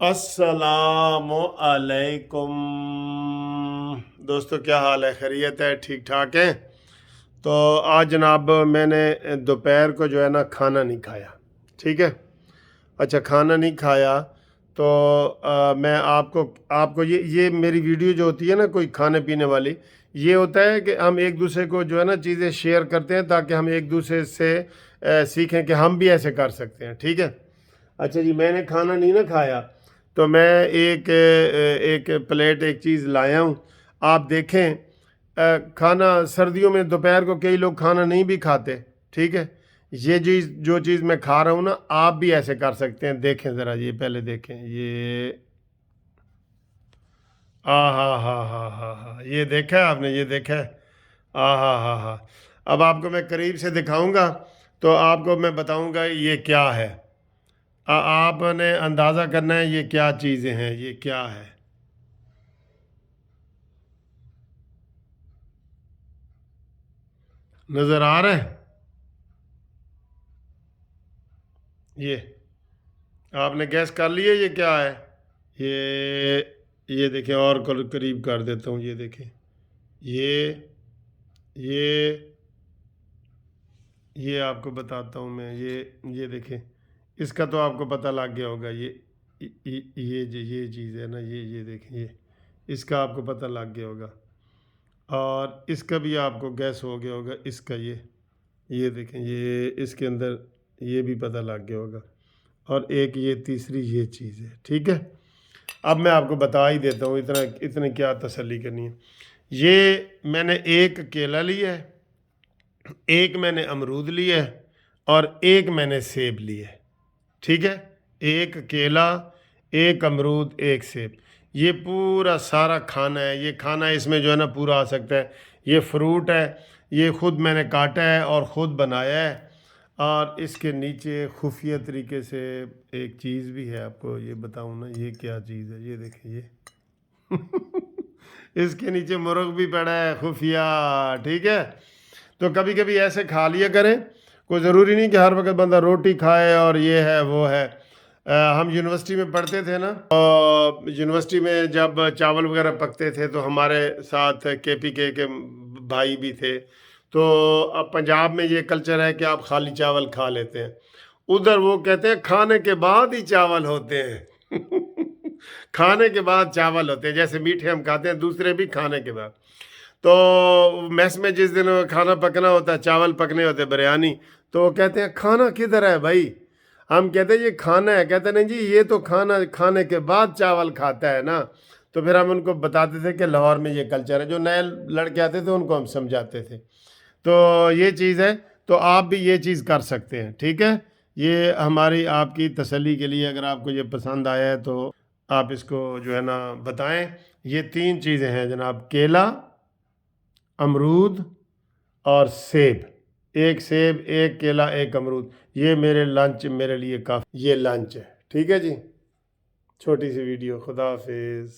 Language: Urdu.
السلام علیکم دوستو، کیا حال ہے؟ خیریت ہے؟ ٹھیک ٹھاک ہیں؟ تو آج جناب میں نے دوپہر کو جو ہے نا کھانا نہیں کھایا، ٹھیک ہے؟ اچھا، کھانا نہیں کھایا تو میں آپ کو یہ میری ویڈیو جو ہوتی ہے نا کوئی کھانے پینے والی، یہ ہوتا ہے کہ ہم ایک دوسرے کو جو ہے نا چیزیں شیئر کرتے ہیں تاکہ ہم ایک دوسرے سے سیکھیں کہ ہم بھی ایسے کر سکتے ہیں، ٹھیک ہے؟ اچھا جی، میں نے کھانا نہیں نا کھایا تو میں ایک پلیٹ ایک چیز لایا ہوں، آپ دیکھیں۔ کھانا سردیوں میں دوپہر کو کئی لوگ کھانا نہیں بھی کھاتے، ٹھیک ہے؟ یہ جو چیز میں کھا رہا ہوں نا، آپ بھی ایسے کر سکتے ہیں۔ دیکھیں ذرا، یہ پہلے دیکھیں، یہ ہاں ہاں ہاں ہاں ہاں، یہ دیکھا ہے آپ نے؟ یہ دیکھا ہے؟ ہاں ہاں ہاں ہاں۔ اب آپ کو میں قریب سے دکھاؤں گا تو آپ کو میں بتاؤں گا یہ کیا ہے۔ آپ نے اندازہ کرنا ہے یہ کیا چیزیں ہیں، یہ کیا ہے۔ نظر آ رہا ہے؟ یہ آپ نے گیس کر لیا یہ کیا ہے؟ یہ دیکھیں، اور قریب کر دیتا ہوں، یہ دیکھیں، یہ یہ یہ آپ کو بتاتا ہوں میں، یہ دیکھیں، اس کا تو آپ کو پتہ لگ گیا ہوگا۔ یہ چیز ہے نا، یہ دیکھیں، یہ اس کا آپ کو پتہ لگ گیا ہوگا، اور اس کا بھی آپ کو گیس ہو گیا ہوگا۔ اس کا یہ دیکھیں، یہ اس کے اندر یہ بھی پتہ لگ گیا ہوگا، اور ایک یہ تیسری یہ چیز ہے، ٹھیک ہے؟ اب میں آپ کو بتا ہی دیتا ہوں، اتنے کیا تسلی کرنی ہے۔ یہ میں نے ایک کیلا لیا ہے، ایک میں نے امرود لیا ہے، اور ایک میں نے سیب لیا ہے، ٹھیک ہے؟ ایک کیلا، ایک امرود، ایک سیب، یہ پورا سارا کھانا ہے۔ یہ کھانا اس میں جو ہے نا پورا آ سکتا ہے۔ یہ فروٹ ہے، یہ خود میں نے کاٹا ہے اور خود بنایا ہے، اور اس کے نیچے خفیہ طریقے سے ایک چیز بھی ہے، آپ کو یہ بتاؤں نا یہ کیا چیز ہے۔ یہ دیکھیں، یہ اس کے نیچے مرغ بھی پڑا ہے خفیہ، ٹھیک ہے؟ تو کبھی کبھی ایسے کھا لیا کریں، کوئی ضروری نہیں کہ ہر وقت بندہ روٹی کھائے اور یہ ہے وہ ہے۔ ہم یونیورسٹی میں پڑھتے تھے نا، اور یونیورسٹی میں جب چاول وغیرہ پکتے تھے تو ہمارے ساتھ کے پی کے بھائی بھی تھے، تو اب پنجاب میں یہ کلچر ہے کہ آپ خالی چاول کھا لیتے ہیں، ادھر وہ کہتے ہیں کھانے کے بعد ہی چاول ہوتے ہیں کھانے کے بعد چاول ہوتے ہیں، جیسے میٹھے ہم کھاتے ہیں، دوسرے بھی کھانے کے بعد۔ تو میس میں جس دن کھانا پکنا ہوتا ہے، چاول پکنے ہوتے بریانی، تو وہ کہتے ہیں کھانا کدھر ہے بھائی؟ ہم کہتے ہیں یہ کھانا ہے، کہتے ہیں نہیں جی یہ تو کھانے کے بعد چاول کھاتا ہے نا۔ تو پھر ہم ان کو بتاتے تھے کہ لاہور میں یہ کلچر ہے، جو نئے لڑکے آتے تھے ان کو ہم سمجھاتے تھے۔ تو یہ چیز ہے، تو آپ بھی یہ چیز کر سکتے ہیں، ٹھیک ہے؟ یہ ہماری آپ کی تسلی کے لیے، اگر آپ کو یہ پسند آیا ہے تو آپ اس کو جو ہے نا بتائیں۔ یہ تین چیزیں ہیں جناب، کیلا، امرود اور سیب۔ ایک سیب، ایک کیلا، ایک امرود، یہ میرے لیے کافی، یہ لنچ ہے، ٹھیک ہے جی؟ چھوٹی سی ویڈیو، خدا حافظ۔